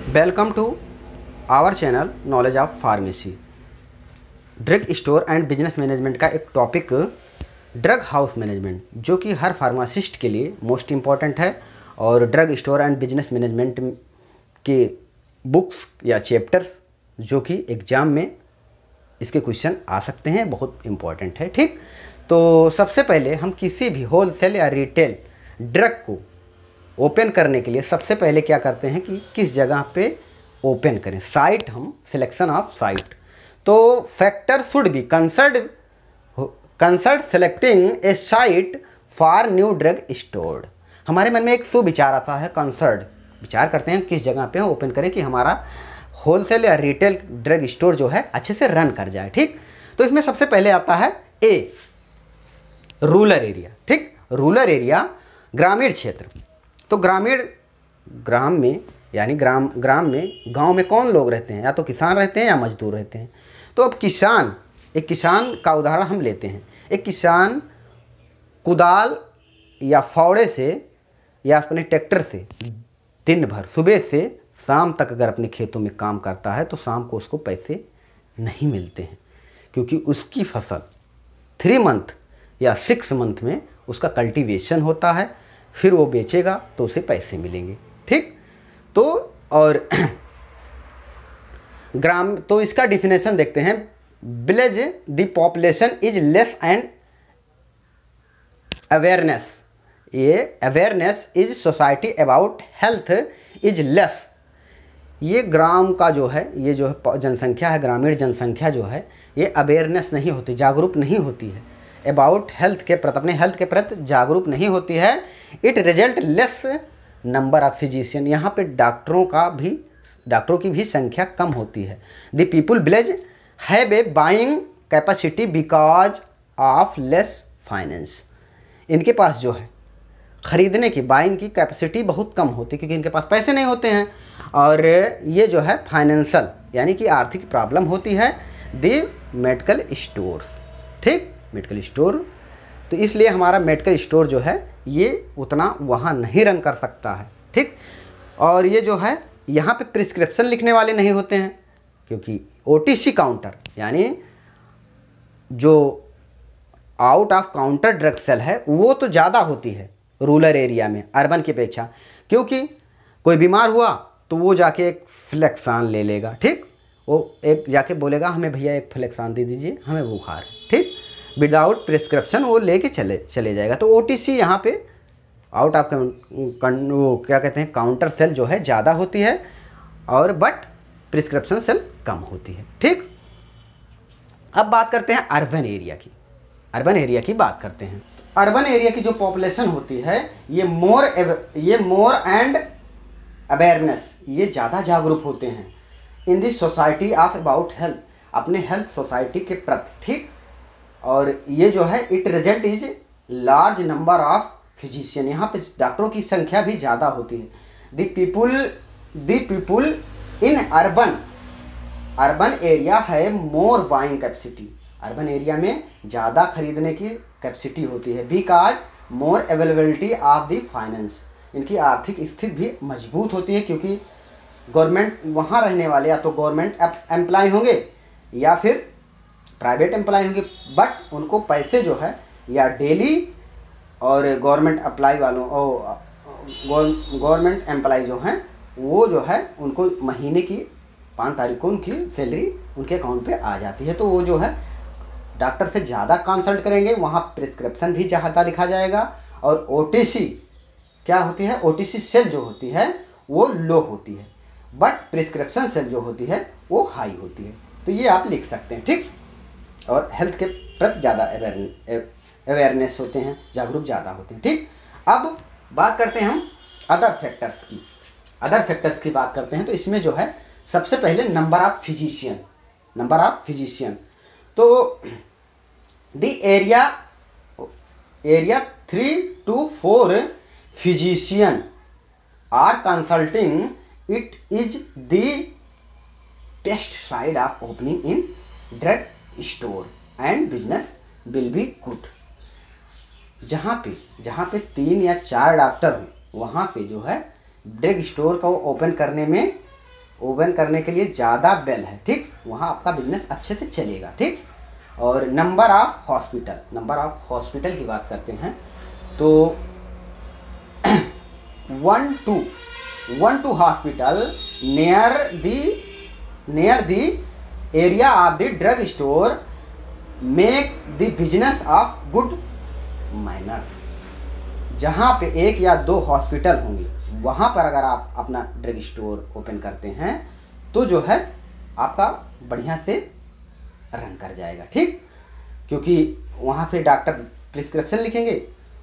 Welcome to our channel knowledge of pharmacy. Drug store and business management का एक topic drug house management, जो कि हर pharmacist के लिए मोस्ट इम्पॉर्टेंट है। और drug store and business management के बुक्स या चैप्टर्स जो कि एग्ज़ाम में इसके क्वेश्चन आ सकते हैं, बहुत इम्पॉर्टेंट है। ठीक, तो सबसे पहले हम किसी भी होलसेल या रिटेल ड्रग को ओपन करने के लिए सबसे पहले क्या करते हैं कि किस जगह पे ओपन करें। साइट, हम सिलेक्शन ऑफ साइट। तो factor should be concert selecting A site for new drug stored. हमारे मन में एक सुविचार आता है, कंसर्ट विचार करते हैं किस जगह पे हम ओपन करें कि हमारा होलसेल या रिटेल ड्रग स्टोर जो है अच्छे से रन कर जाए। ठीक, तो इसमें सबसे पहले आता है ए, रूरल एरिया। ठीक, रूरल एरिया, ग्रामीण क्षेत्र। तो ग्राम में यानी ग्राम में गांव में कौन लोग रहते हैं? या तो किसान रहते हैं या मजदूर रहते हैं। तो अब एक किसान का उदाहरण हम लेते हैं। एक किसान कुदाल या फावड़े से या अपने ट्रैक्टर से दिन भर सुबह से शाम तक अगर अपने खेतों में काम करता है तो शाम को उसको पैसे नहीं मिलते हैं, क्योंकि उसकी फसल 3 मंथ या 6 मंथ में उसका कल्टीवेशन होता है, फिर वो बेचेगा तो उसे पैसे मिलेंगे। ठीक, तो और ग्राम, तो इसका डिफिनेशन देखते हैं। Village the population is less and awareness, ये awareness is society about health is less. ये ग्राम का जो है, ये जो है जनसंख्या है, ग्रामीण जनसंख्या जो है, ये अवेयरनेस नहीं होती, जागरूक नहीं होती है अबाउट हेल्थ के प्रति, अपने हेल्थ के प्रति जागरूक नहीं होती है। It result less number of physician, यहाँ पे डॉक्टरों की भी संख्या कम होती है। The people village have a buying capacity because of less finance. इनके पास जो है खरीदने की, बाइंग की कैपेसिटी बहुत कम होती है, क्योंकि इनके पास पैसे नहीं होते हैं। और ये जो है फाइनेंशियल यानी कि आर्थिक प्रॉब्लम होती है। द मेडिकल स्टोर्स, ठीक, मेडिकल स्टोर, तो इसलिए हमारा मेडिकल स्टोर जो है ये उतना वहाँ नहीं रन कर सकता है। ठीक, और ये जो है यहाँ पे प्रिस्क्रिप्शन लिखने वाले नहीं होते हैं, क्योंकि ओटीसी काउंटर यानी जो out of counter drug sale है वो तो ज़्यादा होती है रूरल एरिया में अर्बन की अपेक्षा, क्योंकि कोई बीमार हुआ तो वो जाके एक फ्लेक्सान ले लेगा। ठीक, वो एक जाके बोलेगा हमें भैया एक फ्लेक्सान दे दीजिए, हमें बुखार है। ठीक, विदाउट प्रिस्क्रिप्शन वो लेके चले जाएगा। तो ओटीसी यहाँ पे आउट ऑफ वो क्या कहते हैं, काउंटर सेल जो है ज़्यादा होती है, और बट प्रिस्क्रिप्शन सेल कम होती है। ठीक, अब बात करते हैं अर्बन एरिया की। अर्बन एरिया की बात करते हैं। अर्बन एरिया की जो पॉपुलेशन होती है ये मोर एंड अवेयरनेस, ये ज़्यादा जागरूक होते हैं in this society of about health, अपने हेल्थ सोसाइटी के प्रति। ठीक, और ये जो है it result is large number of physician, यहाँ पे डॉक्टरों की संख्या भी ज़्यादा होती है। The people in urban area है मोर बाइंग कैपेसिटी, अर्बन एरिया में ज़्यादा खरीदने की कैपेसिटी होती है। Because more availability of the finance, इनकी आर्थिक स्थिति भी मजबूत होती है, क्योंकि गवर्नमेंट वहाँ रहने वाले या तो गवर्नमेंट एम्प्लॉय होंगे या फिर प्राइवेट एम्प्लॉय होंगे, बट उनको पैसे जो है या डेली, और गवर्नमेंट अप्लाई वालों और गवर्नमेंट एम्प्लॉय जो हैं वो जो है उनको महीने की 5 तारीख को उनकी सैलरी उनके अकाउंट पे आ जाती है। तो वो जो है डॉक्टर से ज़्यादा कंसल्ट करेंगे, वहाँ प्रिस्क्रिप्शन भी ज़्यादा लिखा जाएगा। और ओटीसी क्या होती है, ओटीसी सेल जो होती है वो लो होती है, बट प्रिस्क्रिप्शन सेल जो होती है वो हाई होती है। तो ये आप लिख सकते हैं। ठीक, और हेल्थ के प्रति ज़्यादा अवेयरनेस होते हैं, जागरूक ज़्यादा होते हैं। ठीक, अब बात करते हैं हम अदर फैक्टर्स की बात करते हैं। तो इसमें जो है सबसे पहले नंबर ऑफ फिजिशियन। तो the area 3 to 4 physician are consulting, it is the best side of opening in drug store and business will be good. जहाँ पे 3 या 4 डॉक्टर हों वहाँ पे जो है ड्रग स्टोर को ओपन करने में ओपन करने के लिए ज़्यादा बेल है, ठीक, वहाँ आपका बिजनेस अच्छे से चलेगा, ठीक। और नंबर ऑफ हॉस्पिटल की बात करते हैं तो 1 to hospital near the area of the drug store make the business of good manner. जहाँ पे 1 या 2 हॉस्पिटल होंगे वहाँ पर अगर आप अपना ड्रग स्टोर ओपन करते हैं तो जो है आपका बढ़िया से रन कर जाएगा, ठीक, क्योंकि वहाँ पे डॉक्टर प्रिस्क्रिप्शन लिखेंगे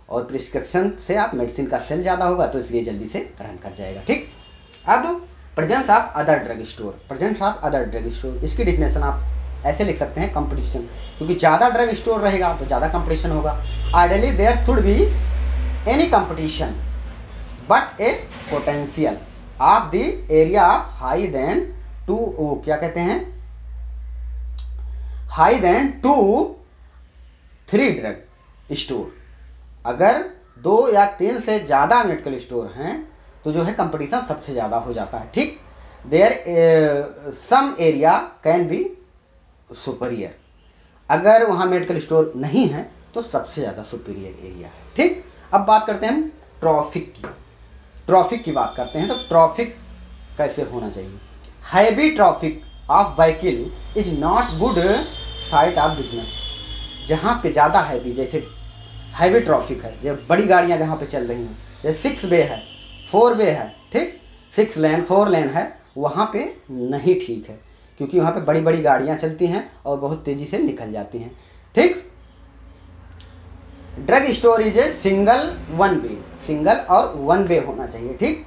और प्रिस्क्रिप्शन से आप मेडिसिन का सेल ज़्यादा होगा तो इसलिए जल्दी से रन कर जाएगा, ठीक। अब presence of other drug store, इसकी डिफिनेशन आप ऐसे लिख सकते हैं, कंपटीशन, क्योंकि ज़्यादा ड्रग स्टोर रहेगा तो ज़्यादा कंपटीशन होगा। Ideally there should be any competition but a potential of the area of high then 2-3 drug store. अगर 2 या 3 से ज़्यादा मेडिकल स्टोर हैं तो जो है कंपटीशन सबसे ज़्यादा हो जाता है, ठीक। There some area can be superior, अगर वहाँ मेडिकल स्टोर नहीं है तो सबसे ज़्यादा सुपीरियर एरिया है, ठीक। अब बात करते हैं हम ट्रैफिक की बात करते हैं तो ट्रैफिक कैसे होना चाहिए। Heavy traffic of vehicle is not good site of business. जहाँ पे ज़्यादा हैवी, जैसे हैवी ट्रैफिक है, ये बड़ी गाड़ियाँ जहाँ पे चल रही हैं, जैसे 6 वे है, 4 वे है, ठीक, 6 लेन 4 लेन है, वहाँ पे नहीं ठीक है, क्योंकि वहाँ पे बड़ी बड़ी गाड़ियाँ चलती हैं और बहुत तेज़ी से निकल जाती हैं, ठीक। Drug store is a single और 1 वे होना चाहिए, ठीक।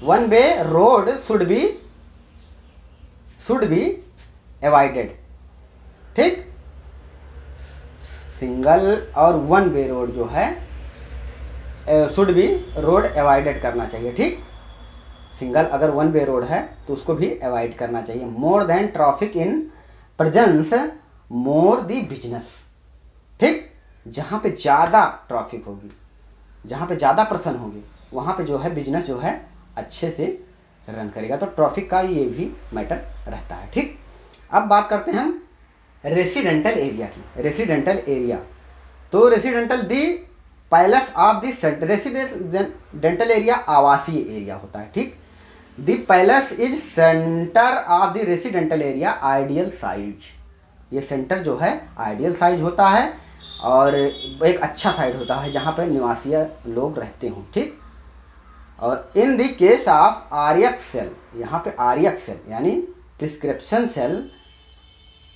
1 वे रोड शुड बी अवॉइडेड, ठीक। सिंगल और 1 वे रोड जो है शुड बी रोड अवॉइडेड करना चाहिए, ठीक। सिंगल अगर 1 वे रोड है तो उसको भी अवॉइड करना चाहिए। More than traffic in presence more the business, ठीक। जहाँ पे ज़्यादा ट्रैफिक होगी, जहाँ पे ज़्यादा पर्सन होगी, वहाँ पे जो है बिजनेस जो है अच्छे से रन करेगा, तो ट्रैफिक का ये भी मैटर रहता है, ठीक। अब बात करते हैं हम रेसिडेंटल एरिया की। रेसिडेंटल एरिया तो residential the palace of the residential area आवासीय एरिया होता है, ठीक। The palace is centre of the residential area ideal size. ये सेंटर जो है आइडियल साइज होता है और एक अच्छा साइड होता है जहाँ पर निवासीय लोग रहते हों, ठीक। और इन द केस ऑफ आर्यक सेल, यहाँ पे आर्यक सेल यानी prescription sale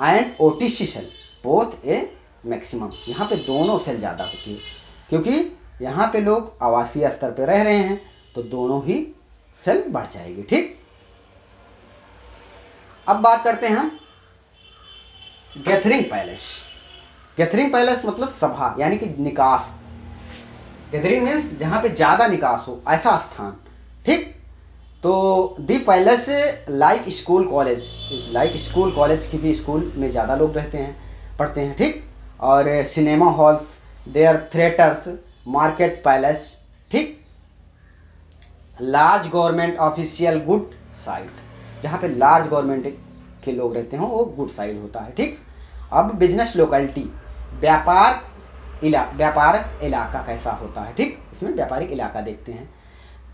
and OTC sale both a maximum, यहाँ पे दोनों सेल ज़्यादा होती है, क्योंकि यहाँ पे लोग आवासीय स्तर पे रह रहे हैं तो दोनों ही सेल बढ़ जाएगी, ठीक। अब बात करते हैं हम गैदरिंग पैलेस। गैदरिंग पैलेस मतलब सभा यानी कि निकास। गैदरिंग मीन्स जहाँ पे ज़्यादा निकास हो ऐसा स्थान, ठीक। तो दी पैलेस लाइक स्कूल कॉलेज की भी स्कूल में ज़्यादा लोग रहते हैं, पढ़ते हैं, ठीक। और cinema halls, there theatres, market palace, ठीक। Large government official good site, जहाँ पे लार्ज गवर्नमेंट के लोग रहते हो वो गुड साइड होता है, ठीक। अब बिजनेस लोकेलिटी, व्यापारिक इलाका कैसा होता है, ठीक। इसमें व्यापारिक इलाका देखते हैं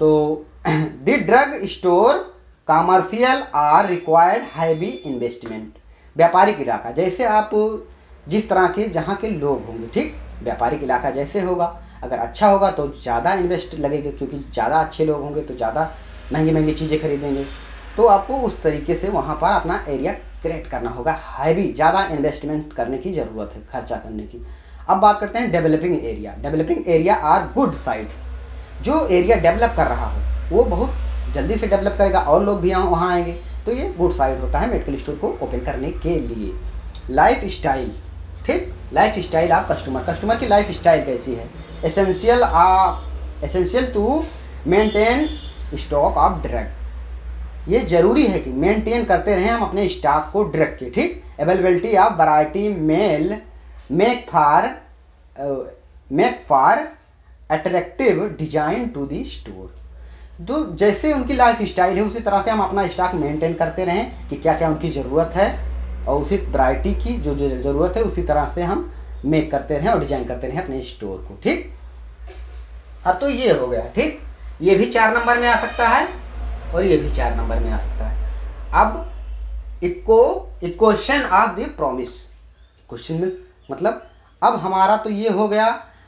तो the drug store commercial are required heavy investment. व्यापारिक इलाका जैसे आप जिस तरह के जहाँ के लोग होंगे, ठीक, व्यापारिक इलाका जैसे होगा, अगर अच्छा होगा तो ज़्यादा इन्वेस्ट लगेगा, क्योंकि ज़्यादा अच्छे लोग होंगे तो ज़्यादा महंगी महंगी चीज़ें खरीदेंगे, तो आपको उस तरीके से वहाँ पर अपना एरिया क्रिएट करना होगा। हैवी ज़्यादा इन्वेस्टमेंट करने की ज़रूरत है, खर्चा करने की। अब बात करते हैं developing area. Developing area are good sites, जो एरिया डेवलप कर रहा हो वो बहुत जल्दी से डेवलप करेगा और लोग भी वहाँ आएंगे, तो ये गुड साइड होता है मेडिकल स्टोर को ओपन करने के लिए। लाइफ स्टाइल, ठीक, लाइफ स्टाइल ऑफ कस्टमर की लाइफ स्टाइल कैसी है। Essential to maintain stock of drug, ये जरूरी है कि मेंटेन करते रहें हम अपने स्टॉक को ड्रग के, ठीक। Availability of variety make for attractive design to the store, तो जैसे उनकी लाइफ स्टाइल है उसी तरह से हम अपना स्टॉक मेंटेन करते रहें कि क्या क्या उनकी ज़रूरत है, और उसी वैरायटी की जो जो ज़रूरत है उसी तरह से हम मेक करते रहें और डिजाइन करते रहें अपने स्टोर को। ठीक, अब तो ये हो गया। ठीक, ये भी 4 नंबर में आ सकता है और ये भी 4 नंबर में आ सकता है। अब equation of the promise, question में मतलब अब हमारा तो ये हो गया।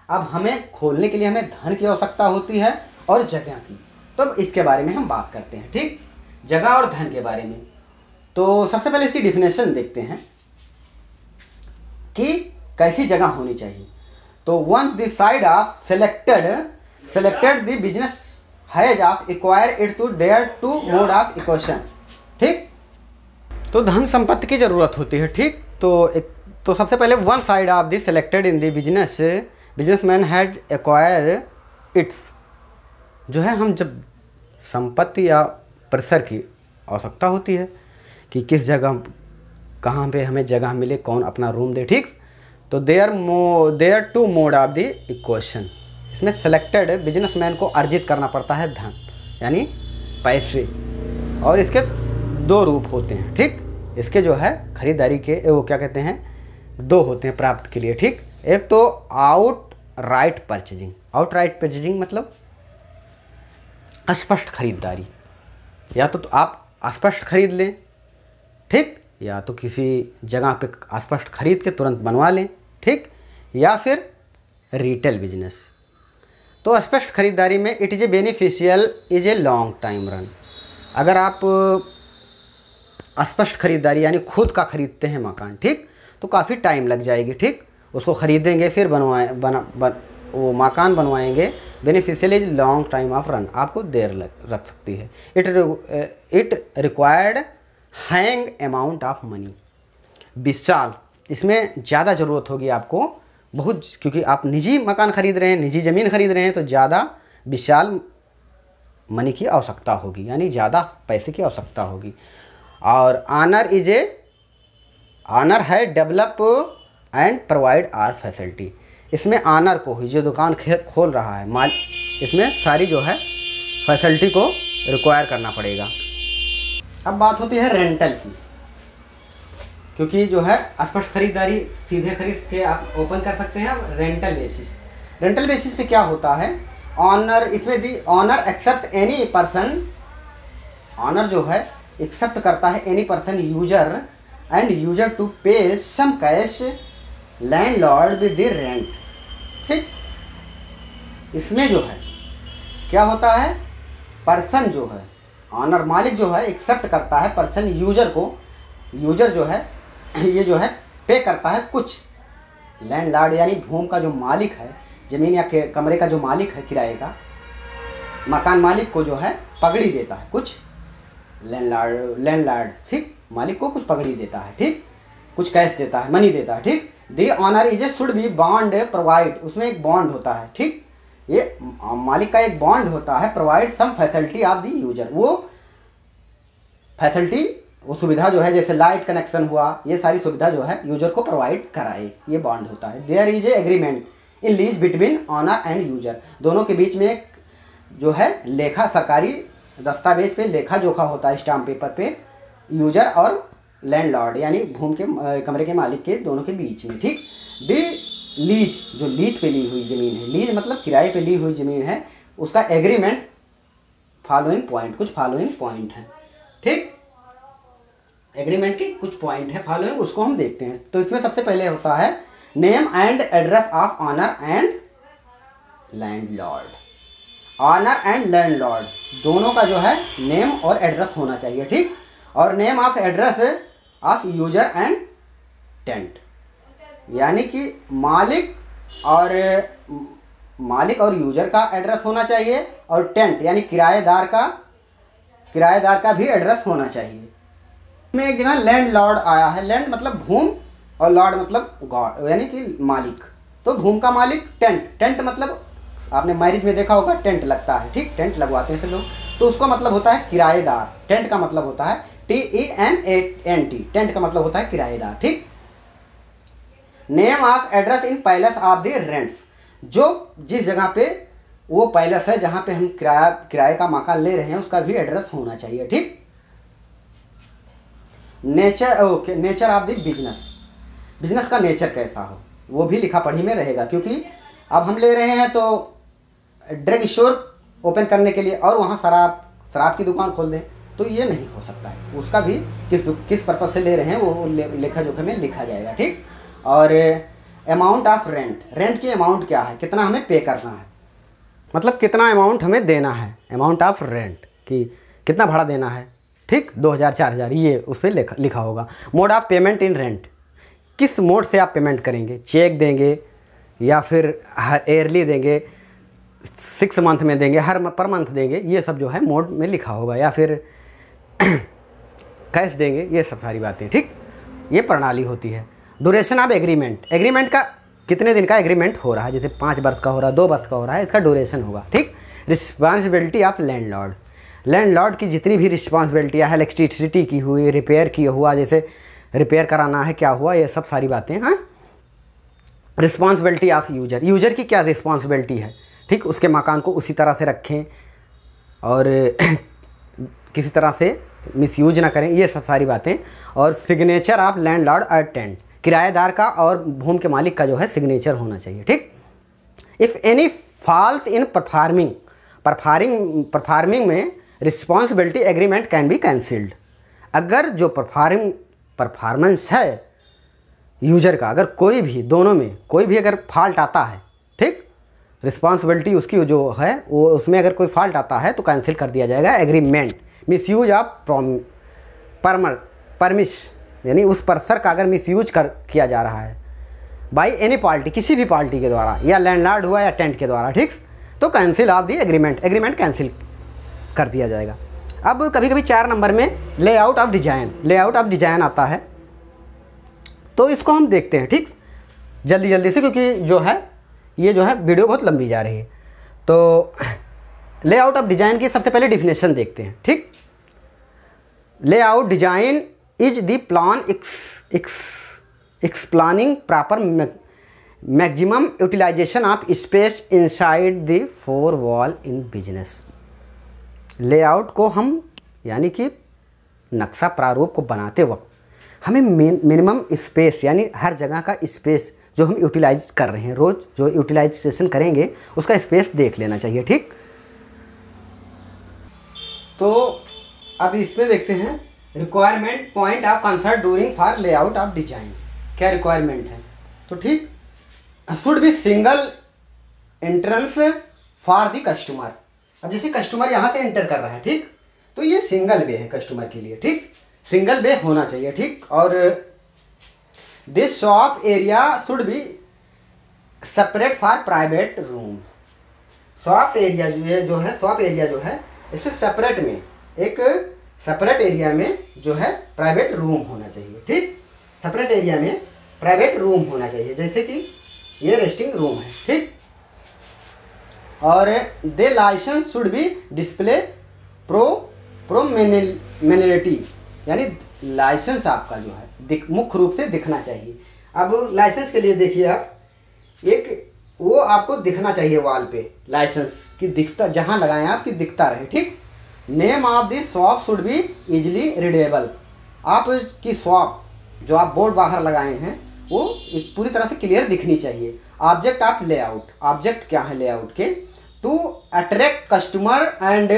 अब हमें खोलने के लिए हमें धन की आवश्यकता होती है और जगह की, तो अब इसके बारे में हम बात करते हैं। ठीक, जगह और धन के बारे में। तो सबसे पहले इसकी डिफिनेशन देखते हैं कि कैसी जगह होनी चाहिए। तो once the side of selected the business has of acquire it to there two mode of equation. ठीक, तो धन संपत्ति की जरूरत होती है। ठीक, तो सबसे पहले one side of the selected in the businessman had acquire it's, जो है हम जब संपत्ति या परिसर की आवश्यकता होती है कि किस जगह कहाँ पे हमें जगह मिले, कौन अपना रूम दे। ठीक, तो there two mode of the equation, इसमें सेलेक्टेड बिजनेसमैन को अर्जित करना पड़ता है धन यानी पैसे, और इसके 2 रूप होते हैं। ठीक, इसके जो है खरीदारी के वो क्या कहते हैं 2 होते हैं प्राप्त के लिए। ठीक, एक तो आउटराइट परचेजिंग मतलब स्पष्ट खरीदारी, या तो आप स्पष्ट खरीद लें। ठीक, या तो किसी जगह पे स्पष्ट खरीद के तुरंत बनवा लें। ठीक, या फिर रिटेल बिजनेस। तो स्पष्ट खरीदारी में it is a beneficial is a long time run. अगर आप स्पष्ट खरीदारी यानी खुद का खरीदते हैं मकान, ठीक, तो काफ़ी टाइम लग जाएगी। ठीक, उसको ख़रीदेंगे फिर वो मकान बनवाएंगे। Beneficial is long time of run, आपको देर रख सकती है। It required hang amount of money, 20 साल, इसमें ज़्यादा ज़रूरत होगी आपको बहुत, क्योंकि आप निजी मकान खरीद रहे हैं, निजी ज़मीन खरीद रहे हैं, तो ज़्यादा विशाल मनी की आवश्यकता होगी, यानी ज़्यादा पैसे की आवश्यकता होगी। और ऑनर है develop and provide our facility, इसमें ऑनर को ही जो दुकान खोल रहा है माल, इसमें सारी जो है फैसिलिटी को रिक्वायर करना पड़ेगा। अब बात होती है रेंटल की, क्योंकि जो है स्पष्ट खरीदारी सीधे खरीद के आप ओपन कर सकते हैं। अब रेंटल बेसिस पे क्या होता है, ऑनर, इसमें the owner accept any person, owner जो है एक्सेप्ट करता है any person user to pay some cash landlord with the rent. ठीक, इसमें जो है क्या होता है, पर्सन जो है ऑनर मालिक जो है एक्सेप्ट करता है पर्सन यूजर को, यूजर जो है ये जो है पे करता है कुछ, लैंडलॉर्ड यानी भूमि का जो मालिक है, ज़मीन या कमरे का जो मालिक है, किराए का मकान मालिक को जो है पगड़ी देता है कुछ, लैंडलॉर्ड ठीक मालिक को कुछ पगड़ी देता है। ठीक, कुछ कैश देता है, मनी देता है। ठीक, the owner is a should be bond provide, उसमें एक बॉन्ड होता है। ठीक, ये मालिक का एक बॉन्ड होता है, provide some facility of the user, वो फैसिलिटी वो सुविधा जो है जैसे लाइट कनेक्शन हुआ, ये सारी सुविधा जो है यूजर को प्रोवाइड कराए, ये बॉन्ड होता है। There is a agreement in lease between owner and user, दोनों के बीच में जो है लेखा सरकारी दस्तावेज पे लेखा जोखा होता है स्टाम्प पेपर पे, यूजर और लैंडलॉर्ड यानी भूमि के कमरे के मालिक के दोनों के बीच में। ठीक, दी लीज, जो लीज पे ली हुई ज़मीन है, लीज मतलब किराए पे ली हुई ज़मीन है, उसका एग्रीमेंट कुछ फॉलोइंग पॉइंट है। ठीक, एग्रीमेंट के कुछ पॉइंट है फॉलोइंग, उसको हम देखते हैं। तो इसमें सबसे पहले होता है name and address of owner and landlord. Owner and landlord दोनों का जो है नेम और एड्रेस होना चाहिए। ठीक, और name of address of user and tent, यानी कि मालिक और यूजर का एड्रेस होना चाहिए, और टेंट यानी किराएदार का भी एड्रेस होना चाहिए। इसमें एक जगह लैंड लॉर्ड आया है, लैंड मतलब भूमि और लॉर्ड मतलब गॉड यानी कि मालिक, तो भूमि का मालिक, टेंट मतलब आपने मैरिज में देखा होगा टेंट लगता है। ठीक, टेंट लगवाते हैं सब लोग, तो उसका मतलब होता है किराएदार। टेंट का मतलब होता है TENT, टेंट का मतलब होता है किराएदार। ठीक, name of address in palace of the rents, जो जिस जगह पे वो पैलेस है जहाँ पे हम किराए का मकान ले रहे हैं उसका भी एड्रेस होना चाहिए। ठीक। Nature, okay, nature of the business, business का नेचर कैसा हो वो भी लिखा पढ़ी में रहेगा, क्योंकि अब हम ले रहे हैं तो ड्रग स्टोर ओपन करने के लिए और वहाँ शराब की दुकान खोल दें तो ये नहीं हो सकता है। उसका भी किस पर्पज़ से ले रहे हैं वो लेखा जोखा में लिखा जाएगा। ठीक। और अमाउंट ऑफ रेंट, रेंट की अमाउंट क्या है, कितना हमें पे करना है, मतलब कितना अमाउंट हमें देना है, अमाउंट ऑफ रेंट कि कितना भाड़ा देना है। ठीक। 2000 4000 ये उस पर लिखा होगा। Mode of payment in rent, किस मोड से आप पेमेंट करेंगे, चेक देंगे या फिर ईयरली देंगे, 6 मंथ में देंगे, पर मंथ देंगे, ये सब जो है मोड में लिखा होगा, या फिर कैश देंगे, ये सब सारी बातें। ठीक। ये प्रणाली होती है। ड्यूरेशन ऑफ एग्रीमेंट, एग्रीमेंट का कितने दिन का एग्रीमेंट हो रहा है, जैसे 5 वर्ष का हो रहा है, 2 वर्ष का हो रहा है, इसका ड्यूरेशन होगा। ठीक। रिस्पॉन्सिबिलिटी ऑफ लैंडलॉर्ड, लैंडलॉर्ड की जितनी भी रिस्पॉन्सिबिलिटियाँ है, इलेक्ट्रिसिटी की हुई, रिपेयर की हुआ, जैसे रिपेयर कराना है, क्या हुआ, ये सब सारी बातें। हाँ। रिस्पॉन्सिबिलिटी ऑफ यूजर, यूजर की क्या रिस्पॉन्सिबिलिटी है। ठीक। उसके मकान को उसी तरह से रखें और किसी तरह से मिसयूज ना करें, ये सब सारी बातें। और सिग्नेचर ऑफ लैंडलॉर्ड और टेंट, किराएदार का और भूमि के मालिक का जो है सिग्नेचर होना चाहिए। ठीक। If any fault in performing में responsibility agreement can be cancelled, अगर जो परफॉर्मेंस है यूजर का, अगर कोई भी दोनों में कोई भी अगर फॉल्ट आता है, ठीक, रिस्पॉन्सिबिलिटी उसकी जो है वो उसमें अगर कोई फॉल्ट आता है तो कैंसिल कर दिया जाएगा एग्रीमेंट। मिसयूज ऑफ परमिश, यानी उस पर्सन का अगर मिसयूज किया जा रहा है बाई एनी पार्टी, किसी भी पार्टी के द्वारा, या लैंडलॉर्ड हुआ या टेंट के द्वारा, ठीक, तो cancel of the agreement, agreement cancel कर दिया जाएगा। अब कभी कभी 4 नंबर में layout of design, layout of design आता है, तो इसको हम देखते हैं। ठीक, जल्दी जल्दी से, क्योंकि जो है ये जो है वीडियो बहुत लंबी जा रही है। तो लेआउट ऑफ डिजाइन की सबसे पहले डिफिनेशन देखते हैं। ठीक, layout design is the plan explaining proper maximum utilization of space inside the 4 wall in business. Layout को हम यानी कि नक्शा प्रारूप को बनाते वक्त हमें मिनिमम स्पेस, यानी हर जगह का स्पेस जो हम यूटिलाइज कर रहे हैं, रोज़ जो यूटिलाइजेशन करेंगे उसका स्पेस देख लेना चाहिए। ठीक, तो अब इसमें देखते हैं requirement point of concern during for layout of design. क्या रिक्वायरमेंट है, तो ठीक, should be single entrance for the customer. अब जैसे कस्टमर यहाँ से एंटर कर रहा है, ठीक, तो ये सिंगल वे है कस्टमर के लिए। ठीक, सिंगल वे होना चाहिए। ठीक, और this shop area should be separate for private room. Shop area shop area जो है इसे सेपरेट में, एक सेपरेट एरिया में जो है प्राइवेट रूम होना चाहिए। ठीक, सेपरेट एरिया में प्राइवेट रूम होना चाहिए, जैसे कि ये रेस्टिंग रूम है। ठीक, और they license should be display prominently, यानी लाइसेंस आपका जो है मुख्य रूप से दिखना चाहिए। अब लाइसेंस के लिए देखिए आप, एक वो आपको दिखना चाहिए वॉल पे, लाइसेंस की दिखता, जहाँ लगाएं आप कि दिखता रहे। ठीक, name of the shop should be easily readable. आपकी शॉप जो आप बोर्ड बाहर लगाए हैं वो एक पूरी तरह से क्लियर दिखनी चाहिए। ऑब्जेक्ट ऑफ लेआउट, ऑब्जेक्ट क्या है लेआउट के, to attract customer and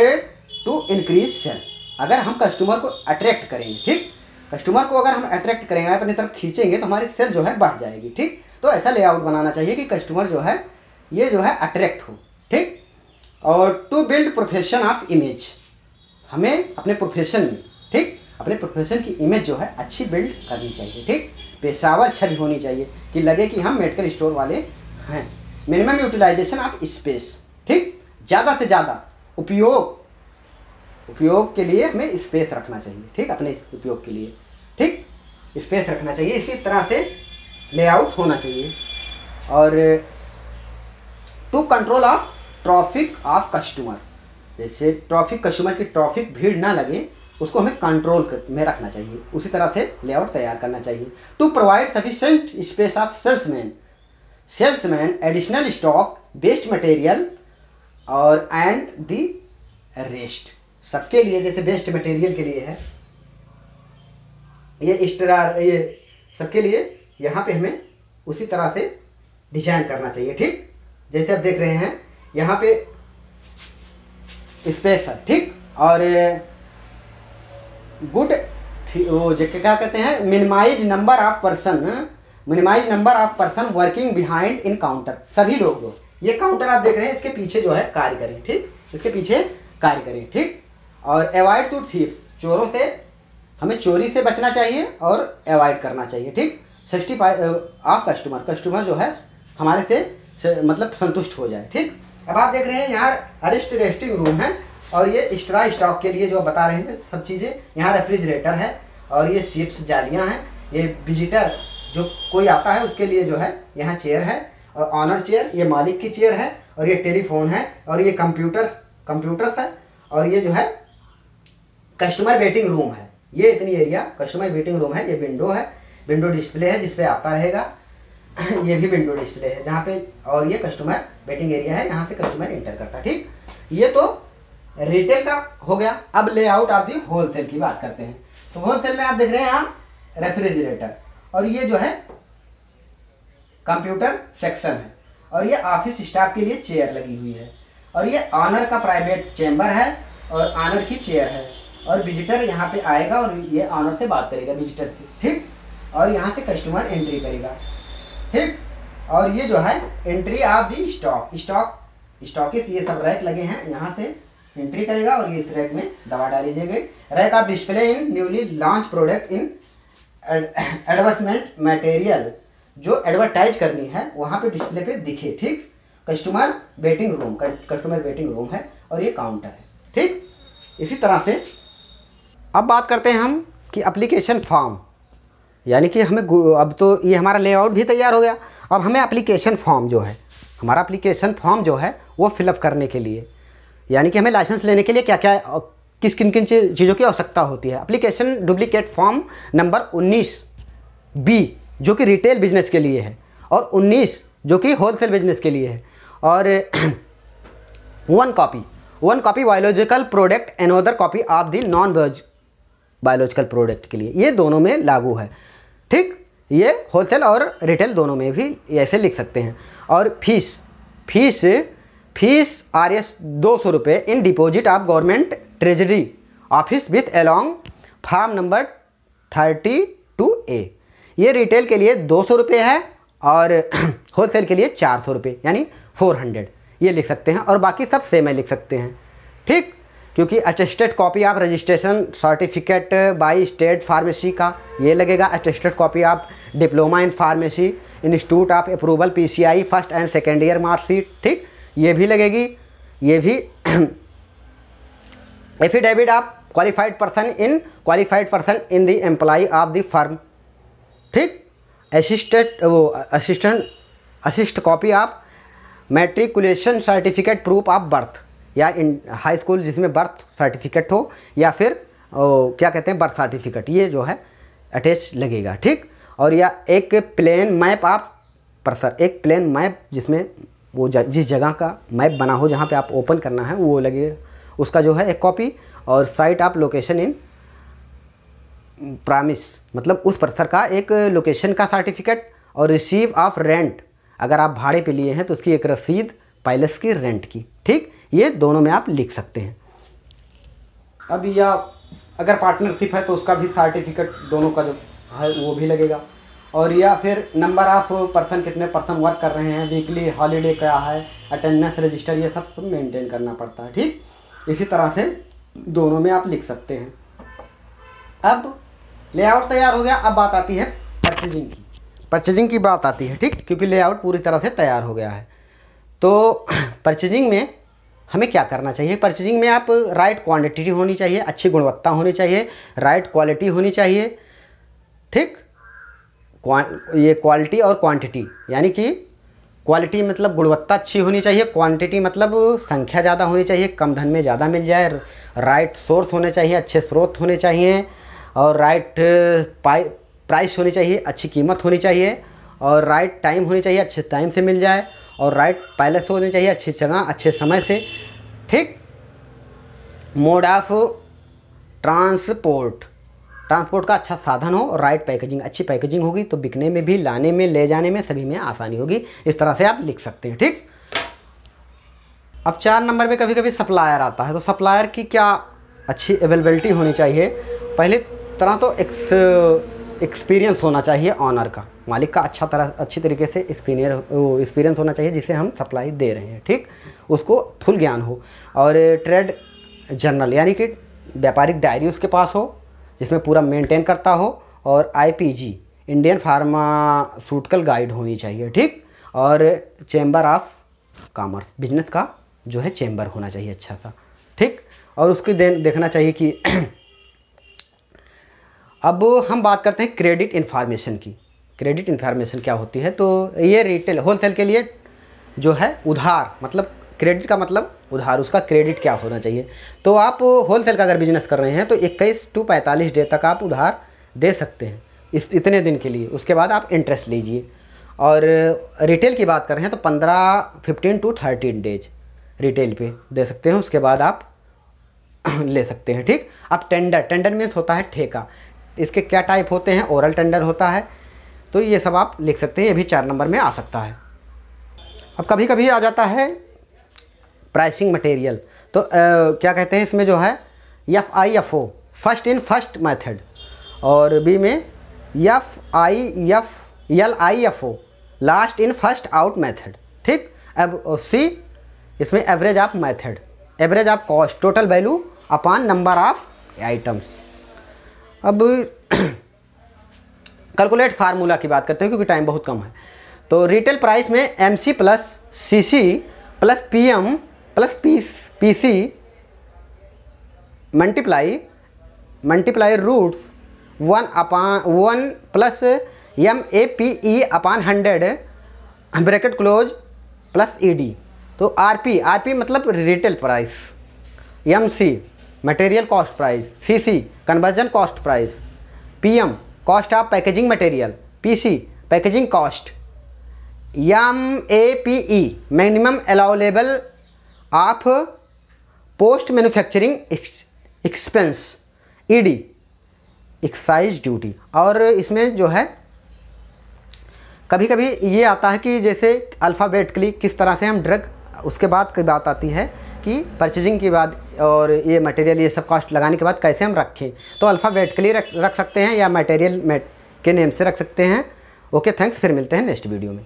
to increase sale. अगर हम कस्टमर को अट्रैक्ट करेंगे, ठीक, कस्टमर को अगर हम अट्रैक्ट करेंगे, अपनी तरफ खींचेंगे तो हमारी सेल जो है बढ़ जाएगी। ठीक, तो ऐसा लेआउट बनाना चाहिए कि कस्टमर जो है ये जो है अट्रैक्ट हो। ठीक, और to build profession of image, हमें अपने प्रोफेशन में, ठीक, अपने प्रोफेशन की इमेज जो है अच्छी बिल्ड करनी चाहिए। ठीक, पेशावर छवि होनी चाहिए कि लगे कि हम मेडिकल स्टोर वाले हैं। मिनिमम यूटिलाइजेशन ऑफ स्पेस, ठीक, ज़्यादा से ज़्यादा उपयोग के लिए हमें स्पेस रखना चाहिए। ठीक, अपने उपयोग के लिए, ठीक, स्पेस रखना चाहिए। इसी तरह से लेआउट होना चाहिए। और to control of traffic of customer, जैसे ट्रैफिक, कस्टमर की ट्रैफिक भीड़ ना लगे उसको हमें कंट्रोल में रखना चाहिए, उसी तरह से लेआउट तैयार करना चाहिए। To provide sufficient space of salesman additional stock waste material और एंड दी रेस्ट, सबके लिए जैसे बेस्ट मटेरियल के लिए है, ये सबके लिए यहाँ पे हमें उसी तरह से डिजाइन करना चाहिए। ठीक, जैसे आप देख रहे हैं यहाँ पे स्पेस है। ठीक, और गुड वो जो क्या कहते हैं, minimise number of person working behind in counter, सभी लोग ये काउंटर आप देख रहे हैं इसके पीछे जो है कार्य करें। ठीक, इसके पीछे कार्य करें। ठीक, और अवॉइड टू थीव्स, चोरों से हमें चोरी से बचना चाहिए और अवॉइड करना चाहिए। ठीक, 65 ऑफ कस्टमर जो है हमारे से मतलब संतुष्ट हो जाए। ठीक, अब आप देख रहे हैं यहाँ रेस्टिंग रूम है और ये एक्स्ट्रा स्टॉक के लिए जो बता रहे हैं सब चीज़ें, यहाँ रेफ्रिजरेटर है और ये शिप्स जालियाँ हैं, ये विजिटर जो कोई आता है उसके लिए जो है यहाँ चेयर है और ऑनर चेयर, ये मालिक की चेयर है और ये टेलीफोन है और ये कंप्यूटर्स है और ये जो है कस्टमर वेटिंग रूम है। ये इतनी एरिया कस्टमर वेटिंग रूम है। ये विंडो डिस्प्ले है जिसपे आता रहेगा ये भी विंडो डिस्प्ले है जहाँ पे, और ये कस्टमर वेटिंग एरिया है, यहाँ से कस्टमर इंटर करता है। ठीक, ये तो रिटेल का हो गया। अब लेआउट ऑफ दी होलसेल की बात करते हैं। तो होलसेल में आप देख रहे हैं यहाँ रेफ्रिजरेटर और ये जो है कंप्यूटर सेक्शन है और ये ऑफिस स्टाफ के लिए चेयर लगी हुई है और ये ऑनर का प्राइवेट चेम्बर है और ऑनर की चेयर है और विजिटर यहाँ पे आएगा और ये ऑनर से बात करेगा विजिटर से। ठीक, और यहाँ से कस्टमर एंट्री करेगा। ठीक, और ये जो है एंट्री ऑफ दी स्टॉकिस, ये सब रैक लगे हैं, यहाँ से एंट्री करेगा और ये इस रैक में दवा डाली जाएगी। Rack of display in newly launch product in advertisement material, जो एडवर्टाइज करनी है वहाँ पे डिस्प्ले पे दिखे। ठीक, कस्टमर वेटिंग रूम है और ये काउंटर है। ठीक, इसी तरह से अब बात करते हैं हम कि एप्लीकेशन फॉर्म, यानी कि हमें अब तो ये हमारा लेआउट भी तैयार हो गया। अब हमें एप्लीकेशन फॉर्म जो है, हमारा एप्लीकेशन फॉर्म जो है वो फिलअप करने के लिए, यानी कि हमें लाइसेंस लेने के लिए क्या क्या किन चीज़ों की आवश्यकता होती है। Application duplicate form number 19B जो कि रिटेल बिजनेस के लिए है और 19 जो कि होलसेल बिजनेस के लिए है और 1 copy biological product another copy of the non biological product के लिए, ये दोनों में लागू है। ठीक, ये होलसेल और रिटेल दोनों में भी ऐसे लिख सकते हैं। और फीस RS 200 रुपये in deposit of government treasury office with along form number 32A, ये रिटेल के लिए 200 रुपये है और होलसेल के लिए 400 रुपये यानी 400, ये लिख सकते हैं और बाकी सब सेम है लिख सकते हैं। ठीक, क्योंकि attested copy of registration certificate by state pharmacy का ये लगेगा, attested copy of diploma in pharmacy institute of approval PCI first and second year marksheet. ठीक, ये भी लगेगी। ये भी affidavit of qualified person in the employ of the firm. ठीक, assist copy of matriculation certificate proof of birth, या high school जिसमें birth certificate हो या फिर क्या कहते हैं बर्थ सर्टिफिकेट, ये जो है अटैच लगेगा। ठीक, और या एक प्लेन मैप ऑफ पर्सन, एक प्लेन मैप जिसमें वो जिस जगह का मैप बना हो जहाँ पे आप ओपन करना है वो लगेगा, उसका जो है एक कॉपी। और site of location in promise, मतलब उस पर्सन का एक लोकेशन का सर्टिफिकेट। और रिसीव ऑफ रेंट, अगर आप भाड़े पे लिए हैं तो उसकी एक रसीद पैलेस की रेंट की। ठीक, ये दोनों में आप लिख सकते हैं। अब या अगर पार्टनरशिप है तो उसका भी सर्टिफिकेट दोनों का जो है वो भी लगेगा। और या फिर नंबर ऑफ पर्सन, कितने पर्सन वर्क कर रहे हैं, वीकली हॉलीडे क्या है, अटेंडेंस रजिस्टर, ये सब मेंटेन करना पड़ता है। ठीक, इसी तरह से दोनों में आप लिख सकते हैं। अब लेआउट तैयार हो गया, अब बात आती है परचेजिंग की बात आती है। ठीक, क्योंकि लेआउट पूरी तरह से तैयार हो गया है। तो परचेजिंग में हमें क्या करना चाहिए? परचेजिंग में आप राइट क्वांटिटी होनी चाहिए, अच्छी गुणवत्ता होनी चाहिए, राइट क्वालिटी होनी चाहिए। ठीक, ये क्वालिटी और क्वांटिटी, यानी कि क्वालिटी मतलब गुणवत्ता अच्छी होनी चाहिए, क्वांटिटी मतलब संख्या ज़्यादा होनी चाहिए, कम धन में ज़्यादा मिल जाए, राइट सोर्स होने चाहिए, अच्छे स्रोत होने चाहिए, और राइट प्राइस होनी चाहिए, अच्छी कीमत होनी चाहिए, और राइट टाइम होनी चाहिए, अच्छे टाइम से मिल जाए, और राइट पहले से होनी चाहिए, अच्छी जगह अच्छे समय से, ठीक। मोड ऑफ ट्रांसपोर्ट का अच्छा साधन हो और राइट पैकेजिंग, अच्छी पैकेजिंग होगी तो बिकने में भी, लाने में, ले जाने में, सभी में आसानी होगी। इस तरह से आप लिख सकते हैं, ठीक। अब 4 नंबर में कभी कभी सप्लायर आता है, तो सप्लायर की क्या अच्छी अवेलेबिलिटी होनी चाहिए। पहले तरह तो एक्सपीरियंस होना चाहिए ऑनर का, मालिक का अच्छी तरीके से एक्सपीरियंस होना चाहिए जिसे हम सप्लाई दे रहे हैं, ठीक। उसको फुल ज्ञान हो। और ट्रेड जर्नल यानी कि व्यापारिक डायरी उसके पास हो जिसमें पूरा मेंटेन करता हो। और IPG इंडियन फार्मास्यूटिकल गाइड होनी चाहिए, ठीक। और चैम्बर ऑफ कॉमर्स, बिजनेस का जो है चैम्बर होना चाहिए अच्छा सा, ठीक। और उसकी देखना चाहिए कि अब हम बात करते हैं क्रेडिट इन्फॉर्मेशन की। क्रेडिट इन्फॉर्मेशन क्या होती है, तो ये रिटेल होलसेल के लिए जो है उधार, मतलब क्रेडिट का मतलब उधार, उसका क्रेडिट क्या होना चाहिए। तो आप होलसेल का अगर बिजनेस कर रहे हैं तो 21 to 45 डे तक आप उधार दे सकते हैं, इतने दिन के लिए, उसके बाद आप इंटरेस्ट लीजिए। और रिटेल की बात कर रहे हैं तो 15 to 13 डेज रिटेल पे दे सकते हैं, उसके बाद आप ले सकते हैं, ठीक। अब टेंडर मीन्स होता है ठेका। इसके क्या टाइप होते हैं, ओरल टेंडर होता है, तो ये सब आप लिख सकते हैं, ये भी 4 नंबर में आ सकता है। अब कभी कभी आ जाता है प्राइसिंग मटेरियल, तो क्या कहते हैं इसमें जो है FIFO, first in first method, और बी में LIFO, last in first out method, ठीक। अब सी इसमें average of method, average of cost, total value upon number of items. अब कैलकुलेट फार्मूला की बात करते हैं क्योंकि टाइम बहुत कम है। तो रिटेल प्राइस में MC plus CC plus PM plus PC multiply roots 1 plus MAPE upon 100 bracket close plus ED। तो RP मतलब retail price, MC material cost price, CC conversion cost price, PM cost of packaging material, PC packaging cost, MAPE minimum allowable of post manufacturing expense, ED excise duty. और इसमें जो है कभी कभी ये आता है कि जैसे अल्फ़ाबेटिकली किस तरह से हम ड्रग, उसके बाद की बात आती है कि परचेजिंग के बाद और ये मटेरियल, ये सब कॉस्ट लगाने के बाद कैसे हम रखें। तो अल्फ़ाबेटिकली रख सकते हैं या मटेरियल के नेम से रख सकते हैं। ओके, थैंक्स, फिर मिलते हैं नेक्स्ट वीडियो में।